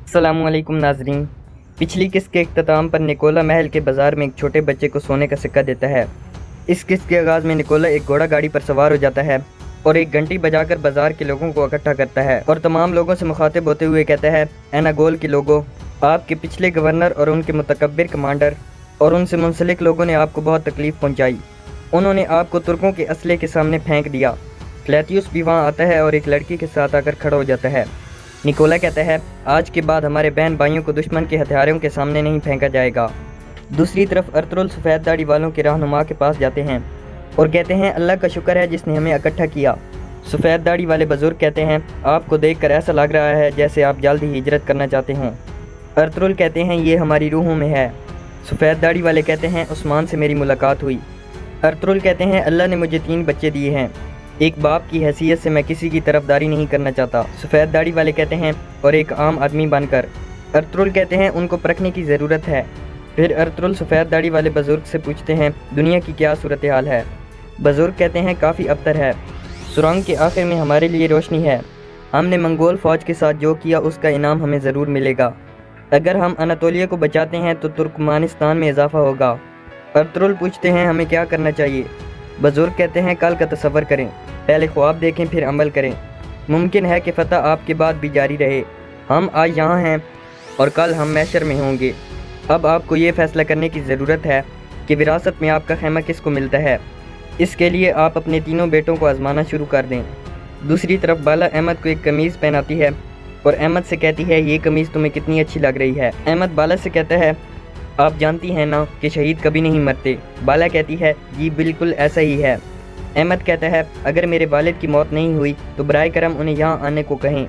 السلام علیکم ناظرین۔ پچھلی قسط کے اختتام پر نکولا محل کے بازار میں ایک چھوٹے بچے کو سونے کا سکہ دیتا ہے۔ اس قسط کے آغاز میں نکولا ایک گھوڑا گاڑی پر سوار ہو جاتا ہے اور ایک گھنٹی بجا کر بازار کے لوگوں کو اکٹھا کرتا ہے اور تمام لوگوں سے مخاطب ہوتے ہوئے کہتا ہے، اے ناگول کے لوگوں، آپ کے پچھلے گورنر اور ان کے متکبر کمانڈر اور ان سے منسلک لوگوں نے آپ کو بہت تکلیف پہنچائی۔ انہوں نے آپ کو ترکوں کے اسلحے کے سامنے پھینک دیا۔ کلیتیوس بھی وہاں آتا ہے اور ایک لڑکی کے ساتھ آ کر کھڑا ہو جاتا ہے۔ نکولا کہتا ہے، آج کے بعد ہمارے بہن بھائیوں کو دشمن کے ہتھیاروں کے سامنے نہیں پھینکا جائے گا۔ دوسری طرف ارطغرل سفید داڑھی والوں کے رہنما کے پاس جاتے ہیں اور کہتے ہیں، اللہ کا شکر ہے جس نے ہمیں اکٹھا کیا۔ سفید داڑھی والے بزرگ کہتے ہیں، آپ کو دیکھ کر ایسا لگ رہا ہے جیسے آپ جلد ہی ہجرت کرنا چاہتے ہوں۔ ارطغرل کہتے ہیں، یہ ہماری روحوں میں ہے۔ سفید داڑھی والے کہتے ہیں، عثمان سے میری ملاقات ہوئی۔ ارطغرل کہتے ہیں، اللہ نے مجھے 3 بچے دیے ہیں، ایک باپ کی حیثیت سے میں کسی کی طرفداری نہیں کرنا چاہتا۔ سفید داڑھی والے کہتے ہیں، اور ایک عام آدمی بن کر۔ ارطغرل کہتے ہیں، ان کو پرکھنے کی ضرورت ہے۔ پھر ارطغرل سفید داڑھی والے بزرگ سے پوچھتے ہیں، دنیا کی کیا صورتحال ہے؟ بزرگ کہتے ہیں، کافی ابتر ہے۔ سرنگ کے آخر میں ہمارے لیے روشنی ہے۔ ہم نے منگول فوج کے ساتھ جو کیا اس کا انعام ہمیں ضرور ملے گا۔ اگر ہم اناتولیہ کو بچاتے ہیں تو ترکمانستان میں اضافہ ہوگا۔ ارطغرل پوچھتے ہیں، ہمیں کیا کرنا چاہیے؟ بزرگ کہتے ہیں، کل کا تصور کریں، پہلے خواب دیکھیں پھر عمل کریں۔ ممکن ہے کہ فتح آپ کے بعد بھی جاری رہے۔ ہم آج یہاں ہیں اور کل ہم محشر میں ہوں گے۔ اب آپ کو یہ فیصلہ کرنے کی ضرورت ہے کہ وراثت میں آپ کا خیمہ کس کو ملتا ہے۔ اس کے لیے آپ اپنے تینوں بیٹوں کو آزمانا شروع کر دیں۔ دوسری طرف بالا احمد کو ایک قمیض پہناتی ہے اور احمد سے کہتی ہے، یہ قمیض تمہیں کتنی اچھی لگ رہی ہے۔ احمد بالا سے کہتا ہے، آپ جانتی ہیں نا کہ شہید کبھی نہیں مرتے۔ بالا کہتی ہے، جی بالکل ایسا ہی ہے۔ احمد کہتا ہے، اگر میرے والد کی موت نہیں ہوئی تو برائے کرم انہیں یہاں آنے کو کہیں۔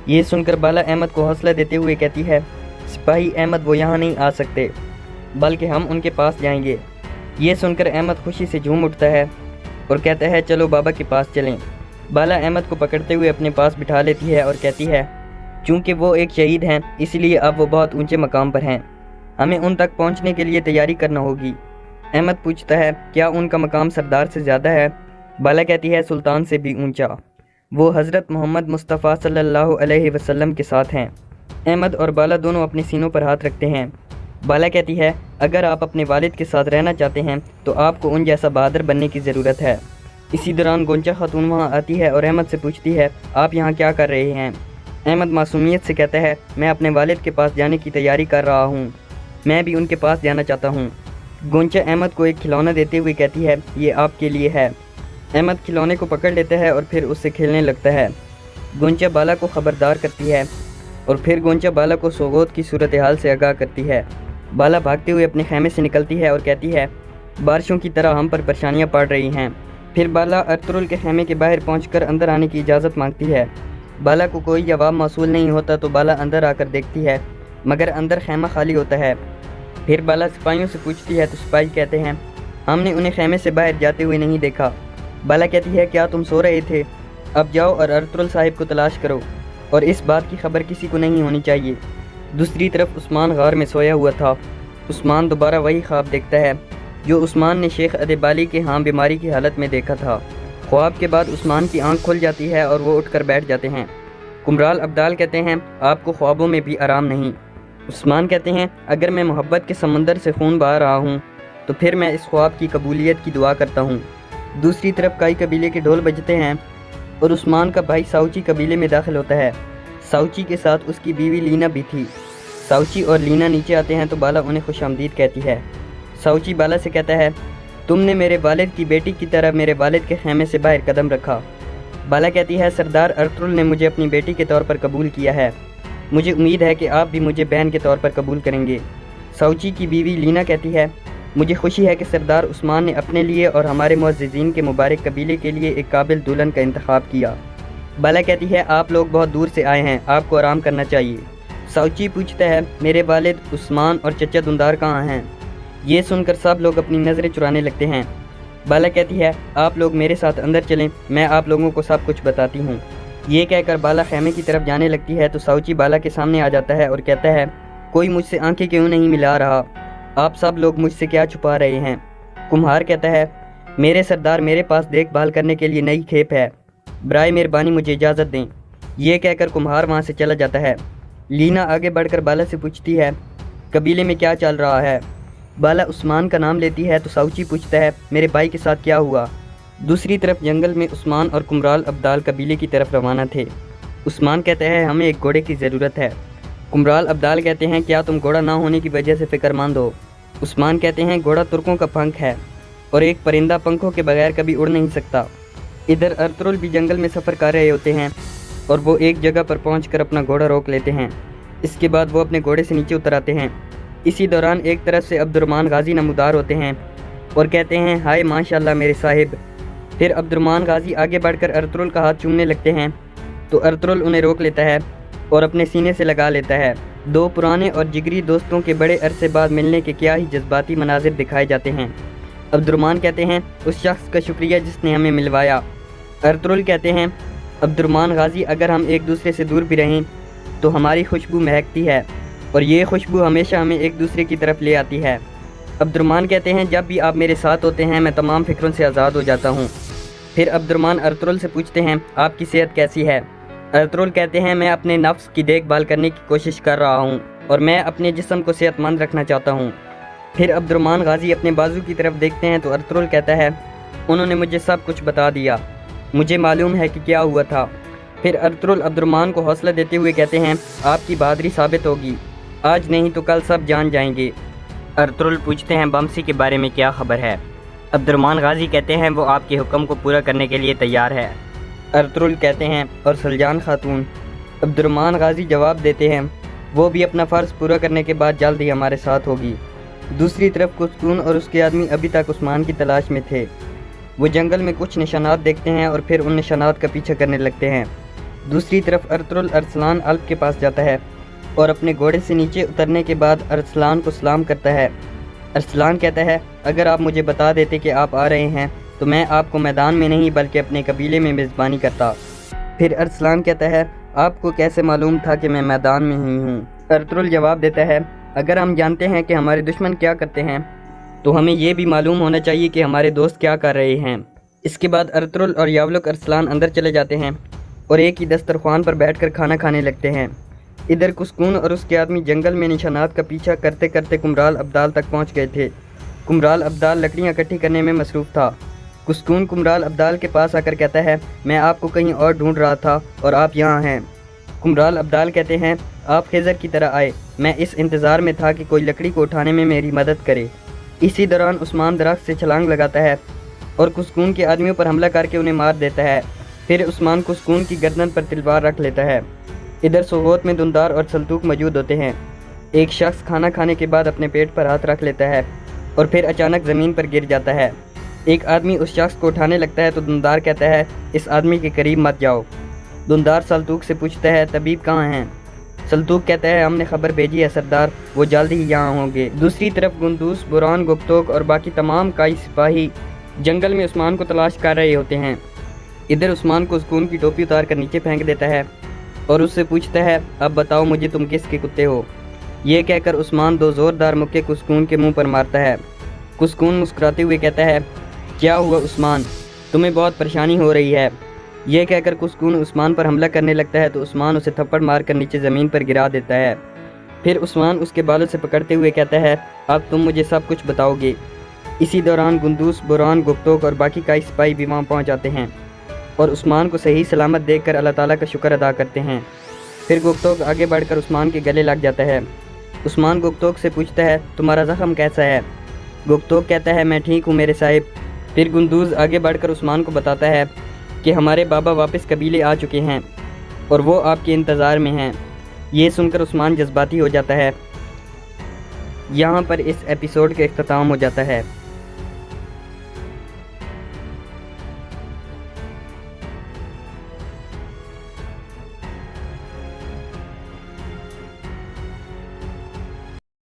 یہ سن کر بالا احمد کو حوصلہ دیتے ہوئے کہتی ہے، سپاہی احمد وہ یہاں نہیں آ سکتے بلکہ ہم ان کے پاس جائیں گے۔ یہ سن کر احمد خوشی سے جھوم اٹھتا ہے اور کہتا ہے، چلو بابا کے پاس چلیں۔ بالا احمد کو پکڑتے ہوئے اپنے پاس بٹھا لیتی ہے اور کہتی ہے، چونکہ وہ ایک شہید ہیں اس لیے اب وہ بہت اونچے مقام پر ہیں، ہمیں ان تک پہنچنے کے لیے تیاری کرنا ہوگی۔ احمد پوچھتا ہے، کیا ان کا مقام سردار سے زیادہ ہے؟ بالا کہتی ہے، سلطان سے بھی اونچا۔ وہ حضرت محمد مصطفیٰ صلی اللہ علیہ وسلم کے ساتھ ہیں۔ احمد اور بالا دونوں اپنے سینوں پر ہاتھ رکھتے ہیں۔ بالا کہتی ہے، اگر آپ اپنے والد کے ساتھ رہنا چاہتے ہیں تو آپ کو ان جیسا بہادر بننے کی ضرورت ہے۔ اسی دوران گونچا خاتون وہاں آتی ہے اور احمد سے پوچھتی ہے، آپ یہاں کیا کر رہے ہیں؟ احمد معصومیت سے کہتا ہے، میں اپنے والد کے پاس جانے کی تیاری کر رہا ہوں، میں بھی ان کے پاس جانا چاہتا ہوں۔ گونچا احمد کو ایک کھلونا دیتے ہوئے کہتی ہے، یہ آپ کے لیے ہے۔ احمد کھلونے کو پکڑ لیتا ہے اور پھر اس سے کھیلنے لگتا ہے۔ گونچا بالا کو خبردار کرتی ہے اور پھر گونچا بالا کو سوغوت کی صورتحال سے آگاہ کرتی ہے۔ بالا بھاگتے ہوئے اپنے خیمے سے نکلتی ہے اور کہتی ہے، بارشوں کی طرح ہم پر پریشانیاں پڑ رہی ہیں۔ پھر بالا ارطغرل کے خیمے کے باہر پہنچ کر اندر آنے کی اجازت مانگتی ہے۔ بالا کو کوئی جواب موصول نہیں ہوتا تو بالا اندر آ کر دیکھتی ہے، مگر اندر خیمہ خالی ہوتا ہے۔ پھر بالا سپاہیوں سے پوچھتی ہے تو سپاہی کہتے ہیں، ہم نے انہیں خیمے سے باہر جاتے ہوئے نہیں دیکھا۔ بالا کہتی ہے، کیا تم سو رہے تھے؟ اب جاؤ اور ارطغرل صاحب کو تلاش کرو اور اس بات کی خبر کسی کو نہیں ہونی چاہیے۔ دوسری طرف عثمان غار میں سویا ہوا تھا۔ عثمان دوبارہ وہی خواب دیکھتا ہے جو عثمان نے شیخ ادیبالی کے ہاں بیماری کی حالت میں دیکھا تھا۔ خواب کے بعد عثمان کی آنکھ کھل جاتی ہے اور وہ اٹھ کر بیٹھ جاتے ہیں۔ کمرال ابدال کہتے ہیں، آپ کو خوابوں میں بھی آرام نہیں؟ عثمان کہتے ہیں، اگر میں محبت کے سمندر سے خون بہا رہا ہوں تو پھر میں اس خواب کی قبولیت کی دعا کرتا ہوں۔ دوسری طرف کائی قبیلے کے ڈھول بجتے ہیں اور عثمان کا بھائی ساؤچی قبیلے میں داخل ہوتا ہے۔ ساؤچی کے ساتھ اس کی بیوی لینا بھی تھی۔ ساؤچی اور لینا نیچے آتے ہیں تو بالا انہیں خوش آمدید کہتی ہے۔ ساؤچی بالا سے کہتا ہے، تم نے میرے والد کی بیٹی کی طرح میرے والد کے خیمے سے باہر قدم رکھا۔ بالا کہتی ہے، سردار ارطغرل نے مجھے اپنی بیٹی کے طور پر قبول کیا ہے، مجھے امید ہے کہ آپ بھی مجھے بہن کے طور پر قبول کریں گے۔ ساؤچی کی بیوی لینا کہتی ہے، مجھے خوشی ہے کہ سردار عثمان نے اپنے لیے اور ہمارے معززین کے مبارک قبیلے کے لیے ایک قابل دلہن کا انتخاب کیا۔ بالا کہتی ہے، آپ لوگ بہت دور سے آئے ہیں، آپ کو آرام کرنا چاہیے۔ ساؤچی پوچھتا ہے، میرے والد عثمان اور چچا دندار کہاں ہیں؟ یہ سن کر سب لوگ اپنی نظریں چرانے لگتے ہیں۔ بالا کہتی ہے، آپ لوگ میرے ساتھ اندر چلیں، میں آپ لوگوں کو سب کچھ بتاتی ہوں۔ یہ کہہ کر بالا خیمے کی طرف جانے لگتی ہے تو ساؤچی بالا کے سامنے آ جاتا ہے اور کہتا ہے، کوئی مجھ سے آنکھیں کیوں نہیں ملا رہا؟ آپ سب لوگ مجھ سے کیا چھپا رہے ہیں؟ کمہار کہتا ہے، میرے سردار میرے پاس دیکھ بھال کرنے کے لیے نئی کھیپ ہے، برائے مہربانی مجھے اجازت دیں۔ یہ کہہ کر کمہار وہاں سے چلا جاتا ہے۔ لینا آگے بڑھ کر بالا سے پوچھتی ہے قبیلے میں کیا چل رہا ہے۔ بالا عثمان کا نام لیتی ہے تو ساؤچی پوچھتا ہے میرے بھائی کے ساتھ کیا ہوا۔ دوسری طرف جنگل میں عثمان اور کمرال ابدال قبیلے کی طرف روانہ تھے۔ عثمان کہتا ہے ہمیں ایک گھوڑے کی ضرورت ہے۔ کمرال ابدال کہتے ہیں کیا تم گھوڑا نہ ہونے کی وجہ سے فکر مند ہو؟ عثمان کہتے ہیں گھوڑا ترکوں کا پنکھ ہے اور ایک پرندہ پنکھوں کے بغیر کبھی اڑ نہیں سکتا۔ ادھر ارطغرل بھی جنگل میں سفر کر رہے ہوتے ہیں اور وہ ایک جگہ پر پہنچ کر اپنا گھوڑا روک لیتے ہیں۔ اس کے بعد وہ اپنے گھوڑے سے نیچے اتر آتے ہیں۔ اسی دوران ایک طرف سے عبد الرحمن غازی نمودار ہوتے ہیں اور کہتے ہیں ہائے ماشاءاللہ میرے صاحب۔ پھر عبد الرحمن غازی آگے بڑھ کر ارطغرل کا ہاتھ چومنے لگتے ہیں تو ارطغرل انہیں روک لیتا ہے اور اپنے سینے سے لگا لیتا ہے۔ دو پرانے اور جگری دوستوں کے بڑے عرصے بعد ملنے کے کیا ہی جذباتی مناظر دکھائے جاتے ہیں۔ عبد الرحمن کہتے ہیں اس شخص کا شکریہ جس نے ہمیں ملوایا۔ ارطغرل کہتے ہیں عبد الرحمن غازی اگر ہم ایک دوسرے سے دور بھی رہیں تو ہماری خوشبو مہکتی ہے اور یہ خوشبو ہمیشہ ہمیں ایک دوسرے کی طرف لے آتی ہے۔ عبد الرحمن کہتے ہیں جب بھی آپ میرے ساتھ ہوتے ہیں میں تمام فکروں سے آزاد ہو جاتا ہوں۔ پھر عبد الرحمن ارطغرل سے پوچھتے ہیں آپ کی صحت کیسی ہے؟ ارطغرل کہتے ہیں میں اپنے نفس کی دیکھ بھال کرنے کی کوشش کر رہا ہوں اور میں اپنے جسم کو صحت مند رکھنا چاہتا ہوں۔ پھر عبد الرحمن غازی اپنے بازو کی طرف دیکھتے ہیں تو ارطغرل کہتا ہے انہوں نے مجھے سب کچھ بتا دیا، مجھے معلوم ہے کہ کیا ہوا تھا۔ پھر ارطغرل عبد الرحمن کو حوصلہ دیتے ہوئے کہتے ہیں آپ کی بہادری ثابت ہوگی، آج نہیں تو کل سب جان جائیں گے۔ ارطغرل پوچھتے ہیں بمسی کے بارے میں کیا خبر ہے؟ عبد الرحمن غازی کہتے ہیں وہ آپ کے حکم کو پورا کرنے کے لیے تیار ہے۔ ارطغرل کہتے ہیں اور سلجان خاتون؟ عبد الرحمن غازی جواب دیتے ہیں وہ بھی اپنا فرض پورا کرنے کے بعد جلد ہی ہمارے ساتھ ہوگی۔ دوسری طرف کسکون اور اس کے آدمی ابھی تک عثمان کی تلاش میں تھے۔ وہ جنگل میں کچھ نشانات دیکھتے ہیں اور پھر ان نشانات کا پیچھا کرنے لگتے ہیں۔ دوسری طرف ارطغرل ارسلان الپ کے پاس جاتا ہے اور اپنے گھوڑے سے نیچے اترنے کے بعد ارسلان کو سلام کرتا ہے۔ ارسلان کہتا ہے اگر آپ مجھے بتا دیتے کہ آپ آ رہے ہیں تو میں آپ کو میدان میں نہیں بلکہ اپنے قبیلے میں میزبانی کرتا۔ پھر ارسلان کہتا ہے آپ کو کیسے معلوم تھا کہ میں میدان میں ہی ہوں؟ ارطغرل جواب دیتا ہے اگر ہم جانتے ہیں کہ ہمارے دشمن کیا کرتے ہیں تو ہمیں یہ بھی معلوم ہونا چاہیے کہ ہمارے دوست کیا کر رہے ہیں۔ اس کے بعد ارطغرل اور یاولک ارسلان اندر چلے جاتے ہیں اور ایک ہی دسترخوان پر بیٹھ کر کھانا کھانے لگتے ہیں۔ ادھر کسکون اور اس کے آدمی جنگل میں نشانات کا پیچھا کرتے کرتے کمرال ابدال تک پہنچ گئے تھے۔ کمرال ابدال لکڑیاں اکٹھی کرنے میں مصروف تھا۔ کسکون کمرال ابدال کے پاس آ کر کہتا ہے میں آپ کو کہیں اور ڈھونڈ رہا تھا اور آپ یہاں ہیں۔ کمرال ابدال کہتے ہیں آپ خضر کی طرح آئے، میں اس انتظار میں تھا کہ کوئی لکڑی کو اٹھانے میں میری مدد کرے۔ اسی دوران عثمان درخت سے چھلانگ لگاتا ہے اور کسکون کے آدمیوں پر حملہ کر کے انہیں مار دیتا ہے۔ پھر عثمان کسکون کی گردن پر تلوار رکھ لیتا ہے۔ ادھر سوغوت میں دندار اور سلطوق موجود ہوتے ہیں۔ ایک شخص کھانا کھانے کے بعد اپنے پیٹ پر ہاتھ رکھ لیتا ہے اور پھر اچانک زمین پر گر جاتا ہے۔ ایک آدمی اس شخص کو اٹھانے لگتا ہے تو دندار کہتا ہے اس آدمی کے قریب مت جاؤ۔ دندار سلطوق سے پوچھتا ہے طبیب کہاں ہیں؟ سلطوق کہتا ہے ہم نے خبر بھیجی ہے سردار، وہ جلد ہی یہاں ہوں گے۔ دوسری طرف گندوس، بوران، گپتوک اور باقی تمام کائی سپاہی جنگل میں عثمان کو تلاش کر رہے ہوتے ہیں۔ ادھر عثمان کو سکون کی ٹوپی اتار کر نیچے پھینک دیتا ہے اور اس سے پوچھتا ہے اب بتاؤ مجھے تم کس کے کتے ہو؟ یہ کہہ کر عثمان دو زوردار مکے کسکون کے منہ پر مارتا ہے۔ کسکون مسکراتے ہوئے کہتا ہے کیا ہوا عثمان، تمہیں بہت پریشانی ہو رہی ہے؟ یہ کہہ کر کسکون عثمان پر حملہ کرنے لگتا ہے تو عثمان اسے تھپڑ مار کر نیچے زمین پر گرا دیتا ہے۔ پھر عثمان اس کے بالوں سے پکڑتے ہوئے کہتا ہے اب تم مجھے سب کچھ بتاؤ گے۔ اسی دوران گندوس، بوران، گپتوک اور باقی کائی سپاہی بھی وہاں پہنچ جاتے ہیں اور عثمان کو صحیح سلامت دیکھ کر اللہ تعالیٰ کا شکر ادا کرتے ہیں۔ پھر گپتوک آگے بڑھ کر عثمان کے گلے لگ جاتا ہے۔ عثمان گپتوک سے پوچھتا ہے تمہارا زخم کیسا ہے؟ گپتوک کہتا ہے میں ٹھیک ہوں میرے صاحب۔ پھر گندوز آگے بڑھ کر عثمان کو بتاتا ہے کہ ہمارے بابا واپس قبیلے آ چکے ہیں اور وہ آپ کے انتظار میں ہیں۔ یہ سن کر عثمان جذباتی ہو جاتا ہے۔ یہاں پر اس ایپیسوڈ کا اختتام ہو جاتا ہے۔